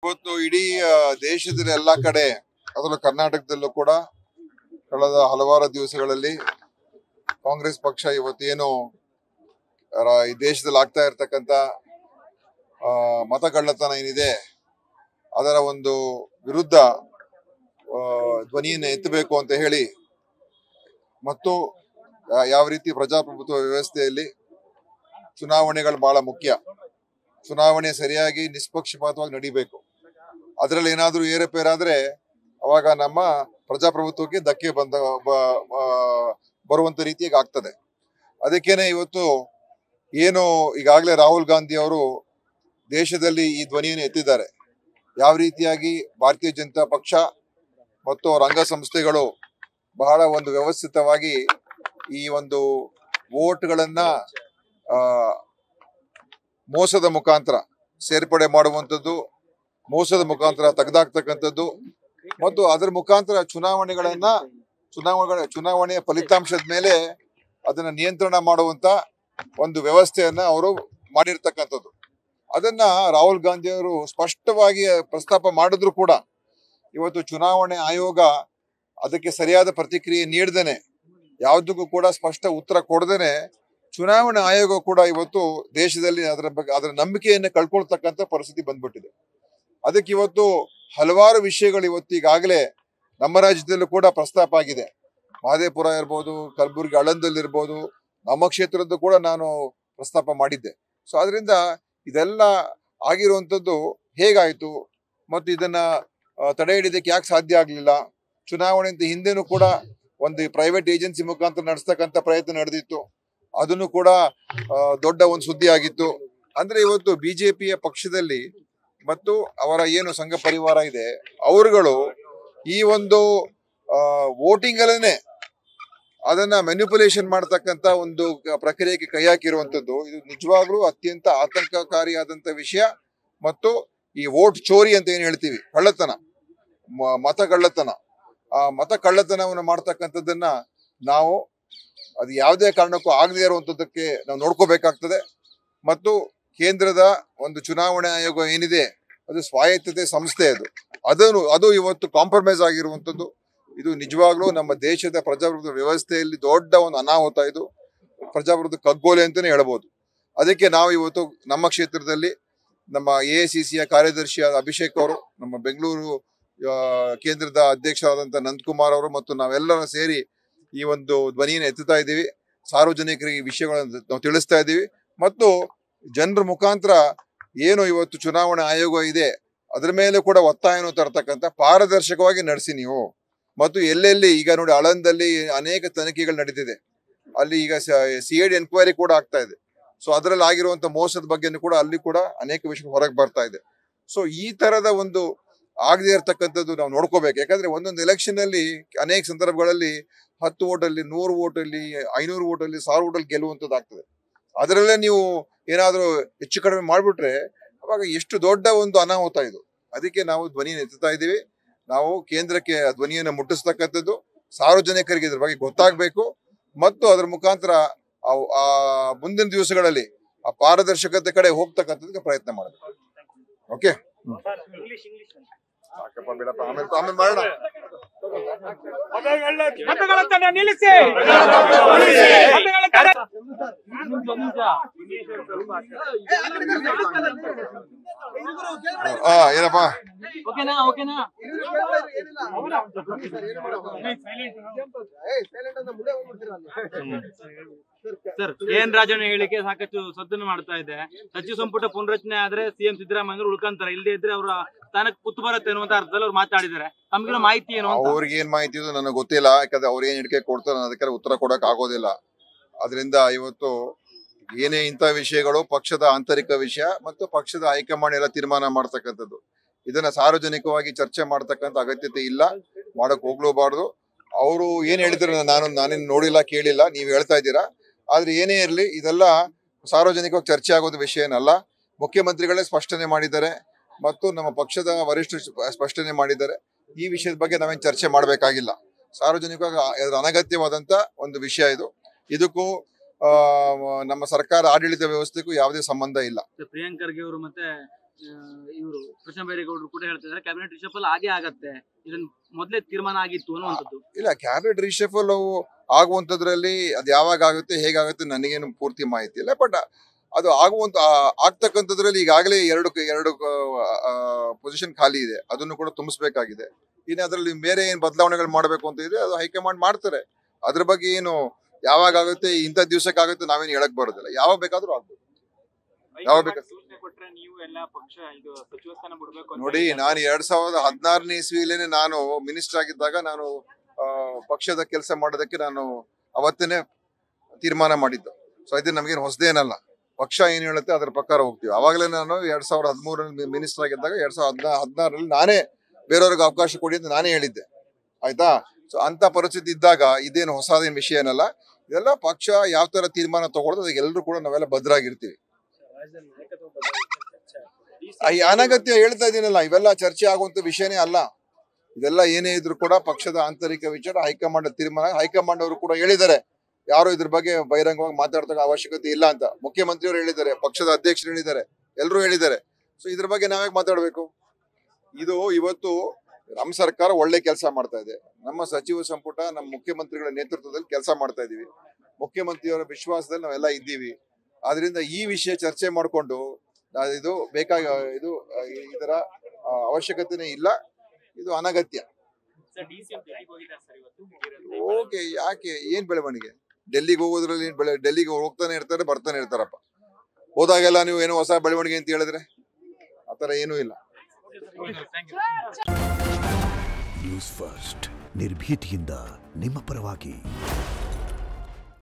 ಇವತ್ತು ಇಡೀ ದೇಶದಲ್ಲಿ ಎಲ್ಲಾ ಕಡೆ ಅದರಲ್ಲೂ ಕರ್ನಾಟಕದಲ್ಲೂ ಕೂಡ ಕಳೆದ ಹಲವಾರು ದಿವಸಗಳಲ್ಲಿ ಕಾಂಗ್ರೆಸ್ ಪಕ್ಷ ಇವತ್ತೇನು ಈ ದೇಶದಲ್ಲಿ ಆಗ್ತಾ ಇರ್ತಕ್ಕಂಥ ಮತಗಳ್ಳತನ ಏನಿದೆ ಅದರ ಒಂದು ವಿರುದ್ಧ ಧ್ವನಿಯನ್ನು ಎತ್ತಬೇಕು ಅಂತ ಹೇಳಿ ಮತ್ತು ಯಾವ ರೀತಿ ಪ್ರಜಾಪ್ರಭುತ್ವ ವ್ಯವಸ್ಥೆಯಲ್ಲಿ ಚುನಾವಣೆಗಳು ಬಹಳ ಮುಖ್ಯ. ಚುನಾವಣೆ ಸರಿಯಾಗಿ ನಿಷ್ಪಕ್ಷಪಾತವಾಗಿ ನಡೀಬೇಕು. ಅದರಲ್ಲಿ ಏನಾದರೂ ಏರುಪೇರಾದ್ರೆ ಅವಾಗ ನಮ್ಮ ಪ್ರಜಾಪ್ರಭುತ್ವಕ್ಕೆ ಧಕ್ಕೆ ಬರುವಂತ ರೀತಿಯಾಗಿ ಆಗ್ತದೆ. ಅದಕ್ಕೇನೆ ಇವತ್ತು ಏನು ಈಗಾಗಲೇ ರಾಹುಲ್ ಗಾಂಧಿ ಅವರು ದೇಶದಲ್ಲಿ ಈ ಧ್ವನಿಯನ್ನು ಎತ್ತಿದ್ದಾರೆ. ಯಾವ ರೀತಿಯಾಗಿ ಭಾರತೀಯ ಜನತಾ ಪಕ್ಷ ಮತ್ತು ಅವರ ಅಂಗಸಂಸ್ಥೆಗಳು ಬಹಳ ಒಂದು ವ್ಯವಸ್ಥಿತವಾಗಿ ಈ ಒಂದು ವೋಟ್ಗಳನ್ನ ಮೋಸದ ಮುಖಾಂತರ ಸೇರ್ಪಡೆ ಮಾಡುವಂಥದ್ದು, ಮೋಸದ ಮುಖಾಂತರ ತೆಗೆದಾಕ್ತಕ್ಕಂಥದ್ದು ಮತ್ತು ಅದರ ಮುಖಾಂತರ ಚುನಾವಣೆಯ ಫಲಿತಾಂಶದ ಮೇಲೆ ಅದನ್ನ ನಿಯಂತ್ರಣ ಮಾಡುವಂತ ಒಂದು ವ್ಯವಸ್ಥೆಯನ್ನ ಅವರು ಮಾಡಿರ್ತಕ್ಕಂಥದ್ದು. ಅದನ್ನ ರಾಹುಲ್ ಗಾಂಧಿ ಅವರು ಸ್ಪಷ್ಟವಾಗಿ ಪ್ರಸ್ತಾಪ ಮಾಡಿದ್ರು ಕೂಡ ಇವತ್ತು ಚುನಾವಣೆ ಆಯೋಗ ಅದಕ್ಕೆ ಸರಿಯಾದ ಪ್ರತಿಕ್ರಿಯೆ ನೀಡದೇನೆ, ಯಾವುದಕ್ಕೂ ಕೂಡ ಸ್ಪಷ್ಟ ಉತ್ತರ ಕೊಡದೇನೆ ಚುನಾವಣಾ ಆಯೋಗ ಕೂಡ ಇವತ್ತು ದೇಶದಲ್ಲಿ ಅದರ ನಂಬಿಕೆಯನ್ನು ಕಳ್ಕೊಳ್ತಕ್ಕಂಥ ಪರಿಸ್ಥಿತಿ ಬಂದ್ಬಿಟ್ಟಿದೆ. ಅದಕ್ಕೆ ಇವತ್ತು ಹಲವಾರು ವಿಷಯಗಳು ಇವತ್ತು ಈಗಾಗಲೇ ನಮ್ಮ ರಾಜ್ಯದಲ್ಲೂ ಕೂಡ ಪ್ರಸ್ತಾಪ ಆಗಿದೆ. ಮಹದೇವಪುರ ಇರ್ಬೋದು, ಕಲಬುರಗಿ ಆಳಂದಲ್ಲಿರ್ಬೋದು, ನಮ್ಮ ಕ್ಷೇತ್ರದ್ದು ಕೂಡ ನಾನು ಪ್ರಸ್ತಾಪ ಮಾಡಿದ್ದೆ. ಸೊ ಆದ್ರಿಂದ ಇದೆಲ್ಲ ಆಗಿರುವಂಥದ್ದು ಹೇಗಾಯ್ತು ಮತ್ತು ಇದನ್ನ ತಡೆ ಹಿಡಿದಕ್ಕೆ ಯಾಕೆ ಸಾಧ್ಯ ಆಗ್ಲಿಲ್ಲ? ಚುನಾವಣೆ ಹಿಂದೆನೂ ಕೂಡ ಒಂದು ಪ್ರೈವೇಟ್ ಏಜೆನ್ಸಿ ಮುಖಾಂತರ ನಡೆಸ್ತಕ್ಕಂಥ ಪ್ರಯತ್ನ ನಡೆದಿತ್ತು. ಅದನ್ನು ಕೂಡ ದೊಡ್ಡ ಒಂದು ಸುದ್ದಿ ಆಗಿತ್ತು. ಅಂದ್ರೆ ಇವತ್ತು ಬಿಜೆಪಿಯ ಪಕ್ಷದಲ್ಲಿ ಮತ್ತು ಅವರ ಏನು ಸಂಘ ಪರಿವಾರ ಇದೆ ಅವರುಗಳು ಈ ಒಂದು ವೋಟಿಂಗ್ ಅಲ್ಲೇ ಅದನ್ನ ಮ್ಯಾನಿಪುಲೇಷನ್ ಮಾಡ್ತಕ್ಕಂತ ಒಂದು ಪ್ರಕ್ರಿಯೆಗೆ ಕೈ ಹಾಕಿರುವಂತದ್ದು ಇದು ನಿಜವಾಗ್ಲೂ ಅತ್ಯಂತ ಆತಂಕಕಾರಿಯಾದಂತ ವಿಷಯ. ಮತ್ತು ಈ ವೋಟ್ ಚೋರಿ ಅಂತ ಏನ್ ಹೇಳ್ತೀವಿ, ಕಳ್ಳತನ, ಮತ ಕಳ್ಳತನ, ಆ ಮತ ಕಳ್ಳತನವನ್ನು ಮಾಡ್ತಕ್ಕಂಥದ್ದನ್ನ ನಾವು ಅದು ಯಾವುದೇ ಕಾರಣಕ್ಕೂ ಆಗದೇ ಇರುವಂತದ್ದಕ್ಕೆ ನಾವು ನೋಡ್ಕೋಬೇಕಾಗ್ತದೆ. ಮತ್ತು ಕೇಂದ್ರದ ಒಂದು ಚುನಾವಣಾ ಆಯೋಗ ಏನಿದೆ ಅದು ಸ್ವಾಯತ್ತತೆ ಸಂಸ್ಥೆ, ಅದು ಇವತ್ತು ಕಾಂಪ್ರಮೈಸ್ ಆಗಿರುವಂತದ್ದು. ಇದು ನಿಜವಾಗ್ಲೂ ನಮ್ಮ ದೇಶದ ಪ್ರಜಾಪ್ರಭುತ್ವ ವ್ಯವಸ್ಥೆಯಲ್ಲಿ ದೊಡ್ಡ ಒಂದು ಅನಾಹುತ. ಇದು ಪ್ರಜಾಪ್ರಭುತ್ವ ಕಗ್ಗೋಲೆ ಅಂತಾನೆ ಹೇಳ್ಬೋದು. ಅದಕ್ಕೆ ನಾವು ಇವತ್ತು ನಮ್ಮ ಕ್ಷೇತ್ರದಲ್ಲಿ ನಮ್ಮ AICCಯ ಕಾರ್ಯದರ್ಶಿಯಾದ ಅಭಿಷೇಕ್ ಅವರು, ನಮ್ಮ ಬೆಂಗಳೂರು ಕೇಂದ್ರದ ಅಧ್ಯಕ್ಷರಾದಂಥ ನಂದಕುಮಾರ್ ಅವರು ಮತ್ತು ನಾವೆಲ್ಲರೂ ಸೇರಿ ಈ ಒಂದು ಧ್ವನಿಯನ್ನು ಎತ್ತುತ್ತಾ ಇದ್ದೀವಿ. ಸಾರ್ವಜನಿಕರಿಗೆ ಈ ವಿಷಯಗಳನ್ನು ನಾವು ತಿಳಿಸ್ತಾ ಇದ್ದೀವಿ ಮತ್ತು ಜನರ ಮುಖಾಂತರ ಏನು ಇವತ್ತು ಚುನಾವಣಾ ಆಯೋಗ ಇದೆ ಅದರ ಮೇಲೆ ಕೂಡ ಒತ್ತಾಯವನ್ನು ತರ್ತಕ್ಕಂಥ ಪಾರದರ್ಶಕವಾಗಿ ನಡೆಸಿ ನೀವು. ಮತ್ತು ಎಲ್ಲೆಲ್ಲಿ ಈಗ ನೋಡಿ ಆಳಂದಲ್ಲಿ ಅನೇಕ ತನಿಖೆಗಳು ನಡೀತಿದೆ, ಅಲ್ಲಿ ಈಗ CID ಎನ್ಕ್ವೈರಿ ಕೂಡ ಆಗ್ತಾ ಇದೆ. ಸೊ ಅದರಲ್ಲಿ ಆಗಿರುವಂತ ಮೋಸದ ಬಗ್ಗೆನೂ ಕೂಡ ಅಲ್ಲಿ ಕೂಡ ಅನೇಕ ವಿಷಯ ಹೊರಗೆ ಬರ್ತಾ ಇದೆ. ಸೊ ಈ ತರದ ಒಂದು ಆಗದೆ ಇರತಕ್ಕಂಥದ್ದು ನಾವು ನೋಡ್ಕೋಬೇಕು. ಯಾಕಂದ್ರೆ ಒಂದೊಂದು ಎಲೆಕ್ಷನ್ ಅಲ್ಲಿ ಅನೇಕ ಸಂದರ್ಭಗಳಲ್ಲಿ 10 ವೋಟಲ್ಲಿ, 100 ವೋಟಲ್ಲಿ, 500 ವೋಟಲ್ಲಿ, 1000 ವೋಟಲ್ಲಿ ಗೆಲ್ಲುವಂಥದ್ದು ಆಗ್ತದೆ. ಅದರಲ್ಲೇ ನೀವು ಏನಾದರೂ ಹೆಚ್ಚು ಕಡಿಮೆ ಮಾಡ್ಬಿಟ್ರೆ ಅವಾಗ ಎಷ್ಟು ದೊಡ್ಡ ಒಂದು ಅನಾಹುತ ಇದು. ಅದಕ್ಕೆ ನಾವು ಧ್ವನಿಯನ್ನು ಎತ್ತುತ್ತಾ ಇದ್ದೀವಿ. ನಾವು ಕೇಂದ್ರಕ್ಕೆ ಧ್ವನಿಯನ್ನು ಮುಟ್ಟಿಸ್ತಕ್ಕಂಥದ್ದು, ಸಾರ್ವಜನಿಕರಿಗೆ ಇದ್ರ ಬಗ್ಗೆ ಗೊತ್ತಾಗಬೇಕು ಮತ್ತು ಅದರ ಮುಖಾಂತರ ಆ ಮುಂದಿನ ದಿವಸಗಳಲ್ಲಿ ಆ ಪಾರದರ್ಶಕತೆ ಕಡೆ ಹೋಗ್ತಕ್ಕಂಥದಕ್ಕೆ ಪ್ರಯತ್ನ ಮಾಡಬೇಕು. ಓಕೆ, ಸಾಕಪ್ಪ, ಬಿಡಪ್ಪ, ಆಮೇಲೆ ಮಾಡೋಣ. ನಿಲ್ಲಿಸಿ. ಏನಪ್ಪಾ ಸರ್, KN ರಾಜಣ್ಣ ಹೇಳಿಕೆ ಸಾಕಷ್ಟು ಸದ್ದನ್ನು ಮಾಡ್ತಾ ಇದೆ. ಸಚಿವ ಸಂಪುಟ ಪುನರಚನೆ ಆದ್ರೆ CM ಸಿದ್ದರಾಮಯ್ಯ ಉಳ್ಕೊಂತಾರೆ, ಇಲ್ಲದೆ ಇದ್ರೆ ಅವರ ಸ್ಥಾನಕ್ಕೆ ಕುತ್ತು ಬರುತ್ತೆ ಅನ್ನುವಂತ ಅರ್ಥದಲ್ಲಿ ಅವ್ರು ಮಾತಾಡಿದ್ದಾರೆ. ತಮ್ಗಿರೋ ಮಾಹಿತಿ ಏನು? ಅವ್ರಿಗೆ ಏನ್ ಮಾಹಿತಿ ಇದು ನನಗೆ ಗೊತ್ತಿಲ್ಲ. ಯಾಕಂದ್ರೆ ಅವ್ರು ಏನ್ ಹೇಳಿಕೆ ಕೊಡ್ತಾರೆ ಅದಕ್ಕೆ ಉತ್ತರ ಕೊಡಕ್ ಆಗೋದಿಲ್ಲ. ಅದರಿಂದ ಇವತ್ತು ಏನೇ ಇಂಥ ವಿಷಯಗಳು ಪಕ್ಷದ ಆಂತರಿಕ ವಿಷಯ ಮತ್ತು ಪಕ್ಷದ ಹೈಕಮಾಂಡ್ ಎಲ್ಲ ತೀರ್ಮಾನ ಮಾಡ್ತಕ್ಕಂಥದ್ದು. ಇದನ್ನ ಸಾರ್ವಜನಿಕವಾಗಿ ಚರ್ಚೆ ಮಾಡ್ತಕ್ಕಂಥ ಅಗತ್ಯತೆ ಇಲ್ಲ, ಮಾಡಕ್ ಹೋಗ್ಲೂಬಾರ್ದು. ಅವರು ಏನ್ ಹೇಳಿದ್ರು ನಾನೇನು ನೋಡಿಲ್ಲ, ಕೇಳಿಲ್ಲ, ನೀವು ಹೇಳ್ತಾ ಇದ್ದೀರಾ. ಆದ್ರೆ ಏನೇ ಇರಲಿ, ಇದೆಲ್ಲ ಸಾರ್ವಜನಿಕವಾಗಿ ಚರ್ಚೆ ಆಗೋದು ವಿಷಯ ಏನಲ್ಲ. ಮುಖ್ಯಮಂತ್ರಿಗಳೇ ಸ್ಪಷ್ಟನೆ ಮಾಡಿದ್ದಾರೆ ಮತ್ತು ನಮ್ಮ ಪಕ್ಷದ ವರಿಷ್ಠರು ಸ್ಪಷ್ಟನೆ ಮಾಡಿದ್ದಾರೆ. ಈ ವಿಷಯದ ಬಗ್ಗೆ ನಾವೇನು ಚರ್ಚೆ ಮಾಡಬೇಕಾಗಿಲ್ಲ. ಸಾರ್ವಜನಿಕವಾಗಿ ಅನಗತ್ಯವಾದಂತ ಒಂದು ವಿಷಯ ಇದು. ಇದಕ್ಕೂ ನಮ್ಮ ಸರ್ಕಾರ ಆಡಳಿತ ವ್ಯವಸ್ಥೆಗೂ ಯಾವುದೇ ಸಂಬಂಧ ಇಲ್ಲ. ಪ್ರಿಯಾಂಕ್ ಖರ್ಗೆ ಅವರು ಮತ್ತೆ ಇವರು ಕೃಷ್ಣ ಬೈರೇಗೌಡರು ಕೂಡ ಹೇಳ್ತಿದ್ದಾರೆ ಕ್ಯಾಬಿನೆಟ್ ರಿಷಫಲ್ ಆಗೇ ಆಗತ್ತೆ, ಇದನ್ನ ಮೊದಲೇ ತೀರ್ಮಾನ ಆಗಿತ್ತು ಅನ್ನುವಂಥದ್ದು. ಇಲ್ಲ, ಕ್ಯಾಬಿನೆಟ್ ರಿಷಫಲ್ ಆಗುವಂತದ್ರಲ್ಲಿ ಅದು ಯಾವಾಗ ಆಗುತ್ತೆ ಹೇಗಾಗುತ್ತೆ ನನಗೇನು ಪೂರ್ತಿ ಮಾಹಿತಿ ಇಲ್ಲ. ಬಟ್ ಅದು ಆಗ್ತಕ್ಕಂಥದ್ರಲ್ಲಿ ಈಗಾಗಲೇ ಎರಡು ಪೊಸಿಷನ್ ಖಾಲಿ ಇದೆ, ಅದನ್ನು ಕೂಡ ತುಂಬಿಸ್ಬೇಕಾಗಿದೆ. ಇನ್ನು ಅದರಲ್ಲಿ ಬೇರೆ ಏನ್ ಬದಲಾವಣೆಗಳು ಮಾಡಬೇಕು ಅಂತ ಇದೆ ಅದು ಹೈಕಮಾಂಡ್ ಮಾಡ್ತಾರೆ. ಅದ್ರ ಬಗ್ಗೆ ಏನು ಯಾವಾಗ ಆಗುತ್ತೆ ಇಂಥ ದಿವಸಕ್ಕಾಗುತ್ತೆ ನಾವೇನು ಹೇಳಕ್ ಬರೋದಿಲ್ಲ. ಯಾವಾಗ ಬೇಕಾದ್ರೂ ಆಗ್ಬೋದು, ಯಾವಾಗ ಬೇಕಾದ್ರೂ. ನೋಡಿ, ನಾನು 2016ನೇ ಇಸ್ವಿಲೇನೆ ನಾನು ಮಿನಿಸ್ಟರ್ ಆಗಿದ್ದಾಗ ನಾನು ಪಕ್ಷದ ಕೆಲಸ ಮಾಡೋದಕ್ಕೆ ನಾನು ಅವತ್ತೇನೆ ತೀರ್ಮಾನ ಮಾಡಿದ್ದು. ಸೊ ಇದು ನಮಗೇನು ಹೊಸದೇನಲ್ಲ. ಪಕ್ಷ ಏನ್ ಹೇಳುತ್ತೆ ಅದ್ರ ಪ್ರಕಾರ ಹೋಗ್ತೀವಿ. ಅವಾಗಲೇ ನಾನು 2013ರಲ್ಲಿ ಮಿನಿಸ್ಟರ್ ಆಗಿದ್ದಾಗ 2016ರಲ್ಲಿ ನಾನೇ ಬೇರೆಯವ್ರಿಗೆ ಅವಕಾಶ ಕೊಡಿ ಅಂತ ನಾನೇ ಹೇಳಿದ್ದೆ, ಆಯ್ತಾ. ಸೊ ಅಂತ ಪರಿಸ್ಥಿತಿ ಇದ್ದಾಗ ಇದೇನು ಹೊಸದೇನು ವಿಷಯ ಏನಲ್ಲ. ಇದೆಲ್ಲ ಪಕ್ಷ ಯಾವ ತರ ತೀರ್ಮಾನ ತಗೊಳ್ಳೋದು ಅದಕ್ಕೆ ಎಲ್ಲರೂ ಕೂಡ ನಾವೆಲ್ಲ ಭದ್ರಾಗಿರ್ತೀವಿ. ಅನಗತ್ಯ ಹೇಳ್ತಾ ಇದೀನಲ್ಲ, ಇವೆಲ್ಲ ಚರ್ಚೆ ಆಗುವಂತ ವಿಷಯನೇ ಅಲ್ಲ. ಇದೆಲ್ಲ ಏನೇ ಇದ್ರು ಕೂಡ ಪಕ್ಷದ ಆಂತರಿಕ ವಿಚಾರ, ಹೈಕಮಾಂಡ್ ತೀರ್ಮಾನ. ಹೈಕಮಾಂಡ್ ಅವರು ಕೂಡ ಹೇಳಿದ್ದಾರೆ, ಯಾರು ಇದ್ರ ಬಗ್ಗೆ ಬಹಿರಂಗವಾಗಿ ಮಾತಾಡ್ತಕ್ಕ ಅವಶ್ಯಕತೆ ಇಲ್ಲ ಅಂತ. ಮುಖ್ಯಮಂತ್ರಿಯವರು ಹೇಳಿದ್ದಾರೆ, ಪಕ್ಷದ ಅಧ್ಯಕ್ಷರು ಹೇಳಿದ್ದಾರೆ, ಎಲ್ಲರೂ ಹೇಳಿದ್ದಾರೆ. ಸೊ ಇದ್ರ ಬಗ್ಗೆ ನಾವ್ಯಾಕೆ ಮಾತಾಡ್ಬೇಕು? ಇದು ಇವತ್ತು ನಮ್ಮ ಸರ್ಕಾರ ಒಳ್ಳೆ ಕೆಲಸ ಮಾಡ್ತಾ ಇದೆ. ನಮ್ಮ ಸಚಿವ ಸಂಪುಟ ನಮ್ಮ ಮುಖ್ಯಮಂತ್ರಿಗಳ ನೇತೃತ್ವದಲ್ಲಿ ಕೆಲಸ ಮಾಡ್ತಾ ಇದೀವಿ. ಮುಖ್ಯಮಂತ್ರಿಯವರ ವಿಶ್ವಾಸದಲ್ಲಿ ನಾವೆಲ್ಲ ಇದ್ದೀವಿ. ಆದ್ರಿಂದ ಈ ವಿಷಯ ಚರ್ಚೆ ಮಾಡಿಕೊಂಡು ಇದು ಇದರ ಅವಶ್ಯಕತೆನೇ ಇಲ್ಲ. ಇದು ಅನಗತ್ಯ. ಓಕೆ, ಯಾಕೆ ಏನ್ ಬೆಳವಣಿಗೆ? ಡೆಲ್ಲಿಗೆ ಹೋಗೋದ್ರಲ್ಲಿ ಡೆಲ್ಲಿಗೆ ಹೋಗ್ತಾನೆ ಇರ್ತಾರೆ, ಬರ್ತಾನೆ ಇರ್ತಾರಪ್ಪ. ಹೋದಾಗೆಲ್ಲ ನೀವು ಏನೋ ಹೊಸ ಬೆಳವಣಿಗೆ ಅಂತ ಹೇಳಿದ್ರೆ ಆತರ ಏನೂ ಇಲ್ಲ. ನ್ಯೂಸ್ ಫಸ್ಟ್ ನಿರ್ಭೀತಿಯಿಂದ ನಿಮ್ಮ ಪರವಾಗಿ.